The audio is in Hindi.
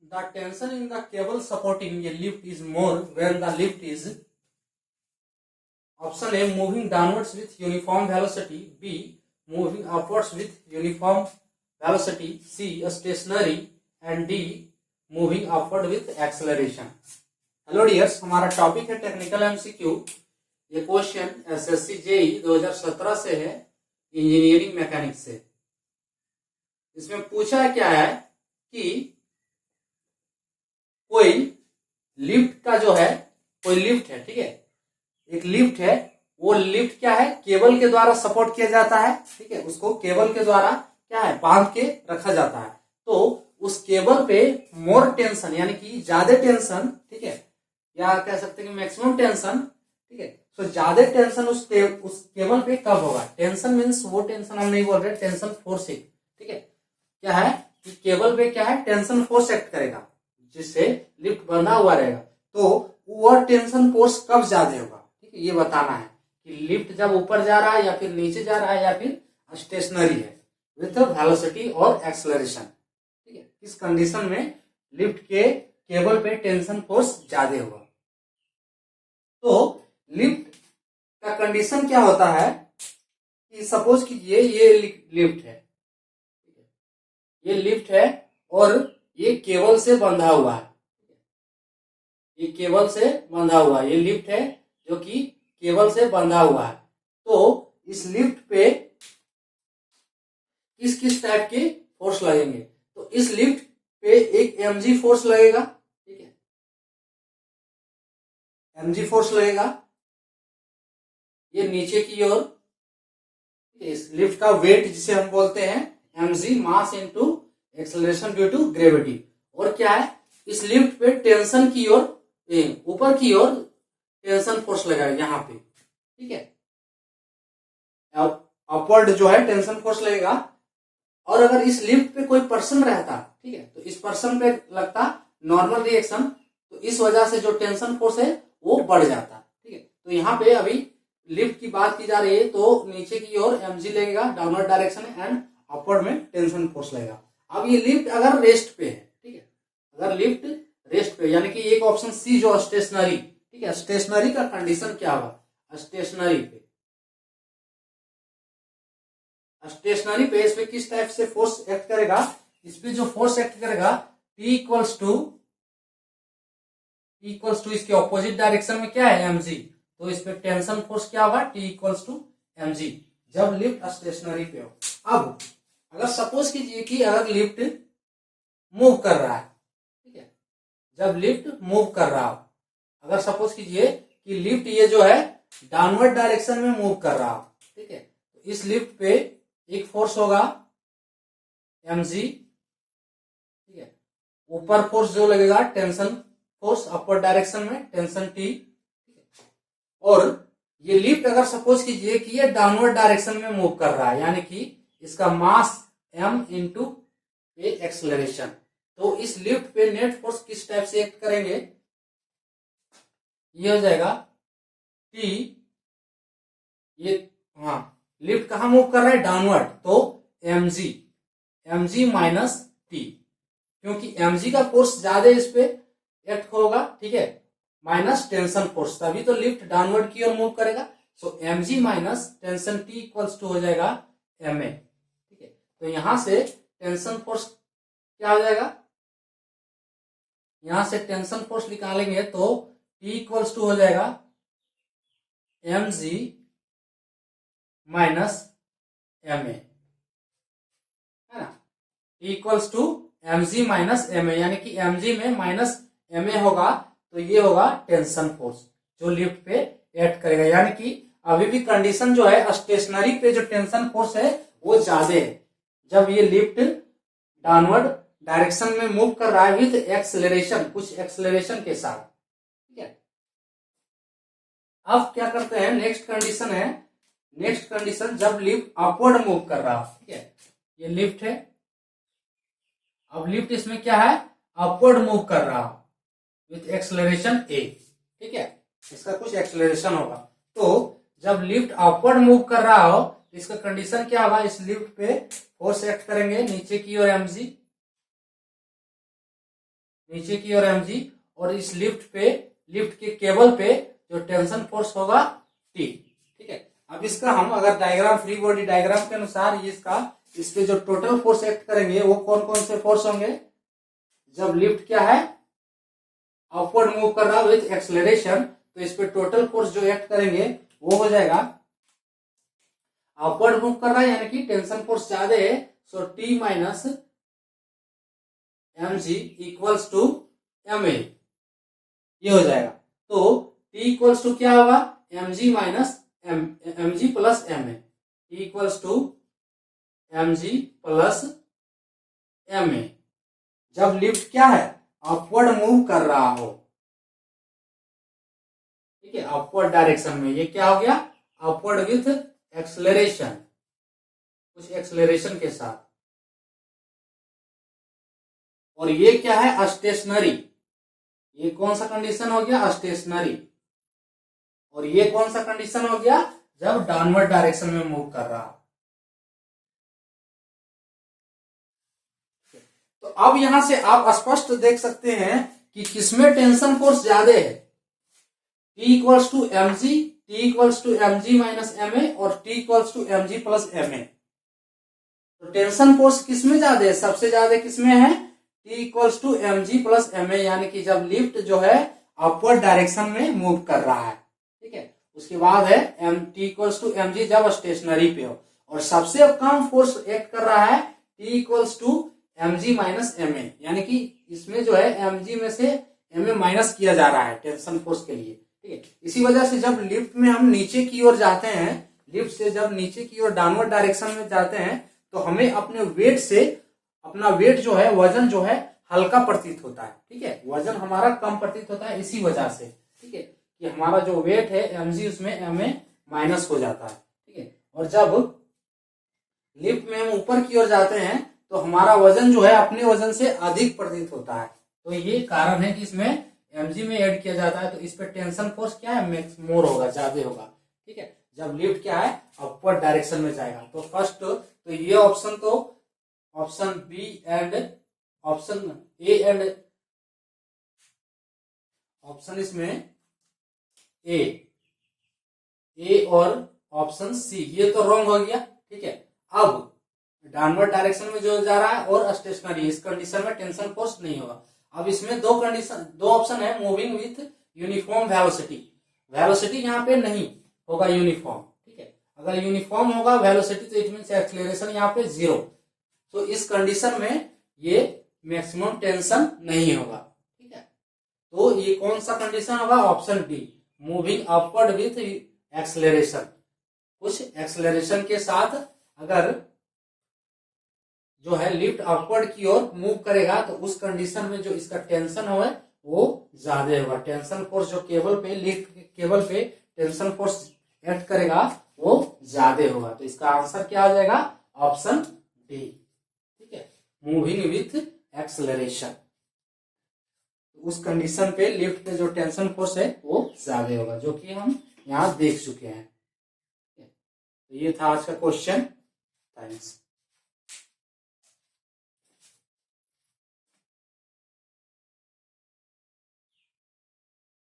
The tension in the cable supporting a lift is more when the lift is option A moving downwards with uniform velocity, B moving upwards with uniform velocity, C stationary and D moving upward with acceleration. Hello dears, हमारा टॉपिक है टेक्निकल एमसीक्यू। ये क्वेश्चन एसएससी जेई 2017 से है, इंजीनियरिंग मैकेनिक्स से। इसमें पूछा क्या है कि कोई लिफ्ट का जो है, कोई लिफ्ट है, ठीक है, एक लिफ्ट है, वो लिफ्ट क्या है, केबल के द्वारा सपोर्ट किया जाता है, ठीक है, उसको केबल के द्वारा क्या है, बांध के रखा जाता है। तो उस केबल पे मोर टेंशन यानी कि ज्यादा टेंशन, ठीक है, या कह सकते हैं कि मैक्सिमम टेंशन, ठीक है। तो ज्यादा टेंशन उस केबल पे कब होगा? टेंशन मीन्स वो टेंशन हम नहीं बोल रहे, टेंशन फोर्स, ठीक है। क्या है कि केबल पे क्या है, टेंशन फोर्स एक्ट करेगा जिससे लिफ्ट बंधा हुआ रहेगा। तो वह टेंशन फोर्स कब ज्यादा होगा, ठीक है, ये बताना है कि लिफ्ट जब ऊपर जा रहा है या फिर नीचे जा रहा है या फिर स्टेशनरी है विथ वेलोसिटी और एक्सेलरेशन, ठीक है। इस कंडीशन में लिफ्ट के केबल पे टेंशन फोर्स ज्यादा होगा। तो लिफ्ट का कंडीशन क्या होता है कि सपोज कीजिए ये लिफ्ट है, ये लिफ्ट है और ये केबल से बंधा हुआ है, ये केबल से बंधा हुआ है, ये लिफ्ट है जो कि केबल से बंधा हुआ है। तो इस लिफ्ट पे किस किस टाइप के फोर्स लगेंगे? तो इस लिफ्ट पे एक mg फोर्स लगेगा, ठीक है, mg फोर्स लगेगा ये नीचे की ओर। इस लिफ्ट का वेट जिसे हम बोलते हैं mg, mass into acceleration due to gravity. और क्या है, इस लिफ्ट पे टेंशन की ओर, ऊपर की ओर टेंशन फोर्स लगेगा यहाँ पे, ठीक है, अपवर्ड जो है टेंशन फोर्स लगेगा। और अगर इस लिफ्ट पे कोई पर्सन रहता, ठीक है, तो इस पर्सन पे लगता नॉर्मल रिएक्शन, तो इस वजह से जो टेंशन फोर्स है वो बढ़ जाता, ठीक है। तो यहाँ पे अभी लिफ्ट की बात की जा रही है, तो नीचे की ओर mg लगेगा डाउनवर्ड डायरेक्शन एंड अपवर्ड में टेंशन फोर्स लगेगा। अब ये लिफ्ट अगर रेस्ट पे है, ठीक है, अगर लिफ्ट रेस्ट पे यानी कि एक ऑप्शन सी जो स्टेशनरी, ठीक है, स्टेशनरी का कंडीशन क्या होगा? स्टेशनरी पे इस पे किस टाइप से फोर्स एक्ट करेगा? इस पे जो फोर्स एक्ट करेगा T इक्वल्स टू इसके ऑपोजिट डायरेक्शन में क्या है, mg। तो इस पे टेंशन फोर्स क्या होगा? T इक्वल्स टू mg जब लिफ्ट स्टेशनरी पे हो। अब अगर सपोज कीजिए कि अगर लिफ्ट मूव कर रहा है, ठीक है, जब लिफ्ट मूव कर रहा हो, अगर सपोज कीजिए कि लिफ्ट ये जो है डाउनवर्ड डायरेक्शन में मूव कर रहा हो, ठीक है, तो इस लिफ्ट पे एक फोर्स होगा mg, ठीक है, ऊपर फोर्स जो लगेगा टेंशन फोर्स अपवर्ड डायरेक्शन में टेंशन T, ठीक है। और ये लिफ्ट अगर सपोज कीजिए कि ये डाउनवर्ड डायरेक्शन में मूव कर रहा है यानी कि इसका मास m इंटू एक्सेलरेशन। तो इस लिफ्ट पे नेट फोर्स किस टाइप से एक्ट करेंगे? ये हो जाएगा T, ये हाँ लिफ्ट कहां मूव कर रहा है? डाउनवर्ड, तो mg माइनस T, क्योंकि mg का फोर्स ज्यादा इस पे एक्ट होगा, ठीक है, माइनस टेंशन फोर्स, तभी तो लिफ्ट डाउनवर्ड की ओर मूव करेगा। So mg minus tension T equals to हो जाएगा ma, ठीक है। तो यहां से टेंशन फोर्स क्या हो जाएगा, यहां से टेंशन फोर्स निकालेंगे तो T इक्वल्स टू हो जाएगा mg माइनस ma, है ना, equals to mg minus ma, यानी कि mg में माइनस ma होगा, तो ये होगा टेंशन फोर्स जो लिफ्ट पे एक्ट करेगा। यानी कि अभी भी कंडीशन जो है स्टेशनरी पे जो टेंशन फोर्स है वो ज्यादा है जब ये लिफ्ट डाउनवर्ड डायरेक्शन में मूव कर रहा है विथ एक्सेलरेशन, कुछ एक्सेलरेशन के साथ, ठीक है। अब क्या करते हैं, नेक्स्ट कंडीशन है, नेक्स्ट कंडीशन जब लिफ्ट अपवर्ड मूव कर रहा है, ठीक है, ये लिफ्ट है, अब लिफ्ट इसमें क्या है, अपवर्ड मूव कर रहा हो विथ एक्सेलरेशन a, ठीक है, इसका कुछ एक्सेलरेशन होगा। तो जब लिफ्ट अपवर्ड मूव कर रहा हो इसका कंडीशन क्या होगा, इस लिफ्ट पे फोर्स एक्ट करेंगे नीचे की ओर mg, नीचे की ओर mg, और इस लिफ्ट के केबल पे जो टेंशन फोर्स होगा T। ठीक है, अब इसका हम अगर डायग्राम, फ्री बॉडी डायग्राम के अनुसार इसका इस पे जो टोटल फोर्स एक्ट करेंगे वो कौन कौन से फोर्स होंगे। जब लिफ्ट क्या है, अपवर्ड मूव कर रहा है विथ एक्सेलरेशन, तो इस पे टोटल फोर्स जो एक्ट करेंगे वो हो जाएगा, अपवर्ड मूव कर रहा है यानी कि टेंशन फोर्स ज्यादा है, so T minus mg equals to ma, ये हो जाएगा। तो T इक्वल्स टू क्या होगा, mg minus mg plus ma, T equals to mg plus ma। जब लिफ्ट क्या है, अपवर्ड मूव कर रहा हो, ठीक है, अपवर्ड डायरेक्शन में, ये क्या हो गया, अपवर्ड विथ एक्सेलरेशन, कुछ एक्सेलरेशन के साथ। और ये क्या है, स्टेशनरी, ये कौन सा कंडीशन हो गया, स्टेशनरी। और ये कौन सा कंडीशन हो गया, जब डाउनवर्ड डायरेक्शन में मूव कर रहा। तो अब यहां से आप स्पष्ट देख सकते हैं कि किसमें टेंशन फोर्स ज्यादा है, T equals to mg, T equals to mg minus ma, और T equals to mg plus ma। तो टेंशन फोर्स किसमें ज्यादा है, सबसे ज्यादा किसमें है, T equals to mg plus ma, यानी कि जब लिफ्ट जो है अपवर्ड डायरेक्शन में मूव कर रहा है। ठीक है, उसके बाद है T इक्वल्स टू mg जब स्टेशनरी पे हो, और सबसे कम फोर्स एक्ट कर रहा है T equals to mg minus ma, यानी कि इसमें जो है mg में से ma माइनस किया जा रहा है टेंशन फोर्स के लिए। ठीक है, इसी वजह से जब लिफ्ट में हम नीचे की ओर जाते हैं, लिफ्ट से जब नीचे की ओर डाउनवर्ड डायरेक्शन में जाते हैं, तो हमें अपने वेट से, अपना वेट जो है, वजन जो है हल्का प्रतीत होता है। ठीक है, वजन हमारा कम प्रतीत होता है इसी वजह से। ठीक है, कि हमारा जो वेट है mg, उसमें ma माइनस हो जाता है। ठीक है, और जब लिफ्ट में हम ऊपर की ओर जाते हैं तो हमारा वजन जो है अपने वजन से अधिक प्रतीत होता है। तो ये कारण है कि इसमें mg में ऐड किया जाता है, तो इस पर टेंशन फोर्स क्या है, मोर होगा, ज्यादा होगा। ठीक है, जब लिफ्ट क्या है, अपवर्ड डायरेक्शन में जाएगा। तो फर्स्ट, तो ये ऑप्शन, तो option B and option A and option इसमें ए और ऑप्शन सी, ये तो रॉन्ग हो गया। ठीक है, अब डाउनवर्ड डायरेक्शन में जो जा रहा है और स्टेशनरी, इस कंडीशन में टेंशन फोर्स नहीं होगा। अब इसमें दो कंडीशन, दो ऑप्शन है, moving with uniform velocity, velocity यहाँ पे नहीं होगा यूनिफॉर्म। ठीक है, अगर यूनिफॉर्म होगा वेलोसिटी तो इट मींस एक्सेलरेशन यहाँ पे 0। तो इस कंडीशन में ये मैक्सिमम टेंशन नहीं होगा। ठीक है, तो ये कौन सा कंडीशन होगा, option D, moving upward with acceleration, कुछ एक्सेलरेशन के साथ अगर जो है लिफ्ट अपवर्ड की ओर मूव करेगा, तो उस कंडीशन में जो इसका टेंशन हो वो ज्यादा होगा। टेंशन फोर्स जो केबल पे, लिफ्ट केबल पे टेंशन फोर्स एक्ट करेगा वो ज्यादा होगा। तो इसका आंसर क्या आ जाएगा, ऑप्शन डी। ठीक है, मूविंग विथ एक्सेलरेशन, उस कंडीशन पे लिफ्ट पे जो टेंशन फोर्स है वो ज्यादा होगा, जो कि हम यहाँ देख चुके हैं। तो ये था आज का क्वेश्चन। थैंक्स।